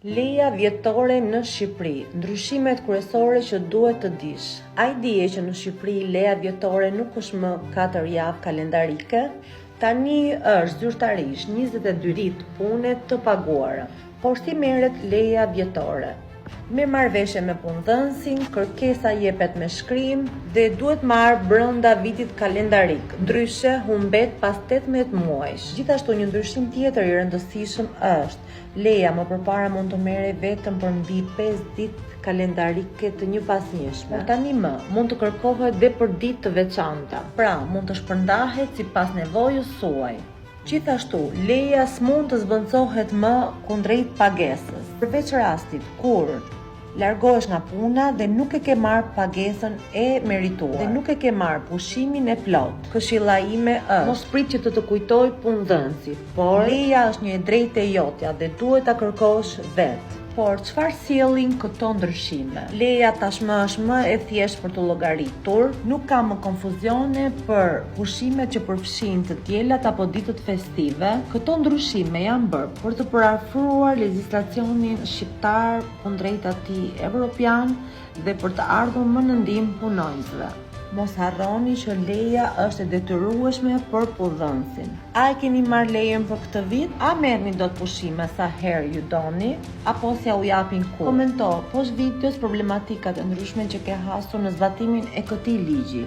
Leja vjetore në Shqipëri, ndryshimet kryesore që duhet të dish. A i dije që në Shqipëri leja vjetore nuk është më 4 javë kalendarike? Tani është zyrtarisht 22 ditë pune të paguara. Por si merret leja vjetore? Me marrëveshje me punëdhënësin, kërkesa jepet me shkrim dhe duhet marrë brenda vitit kalendarik, ndryshe humbet pas 18 muajsh. Gjithashtu një ndryshim tjetër i rëndësishëm është leja më përpara mund të merrej vetëm për mbi 5 ditë kalendarike të njëpasnjëshme. Por tani mund të kërkohet dhe për ditë të veçanta, pra mund të shpërndahet sipas nevojës suaj. Gjithashtu, leja s'mund të zbëndsohet më kundrejt pagesës, përveç rastit kur largohesh nga puna dhe nuk e ke marrë pagesën e merituar dhe nuk e ke marrë pushimin e plot. Këshilla ime është mos prit që të kujtoj punëdhënësi, por leja është një e drejtë e jotja dhe duhet ta kërkosh vetë. Por çfarë sjellin këto ndryshime? Leja tashmë është më e thjeshtë për të llogaritur, nuk ka më konfuzione për pushimet që përfshin të diellat apo ditët festive. Këto ndryshime janë bërë për të parafruar legjislacionin shqiptar kundrejt atij evropian dhe për të ardhur më në ndihmë punonjësve. Mos harroni që leja është e detyrueshme për punëdhënësin. A e keni marrë lejen për këtë vit? A merrni dot pushime sa herë ju doni? Apo s'ja u japin kur? Komentoj poshtë videos problematikat e ndryshme që ke hasur në zbatimin e këtij ligji.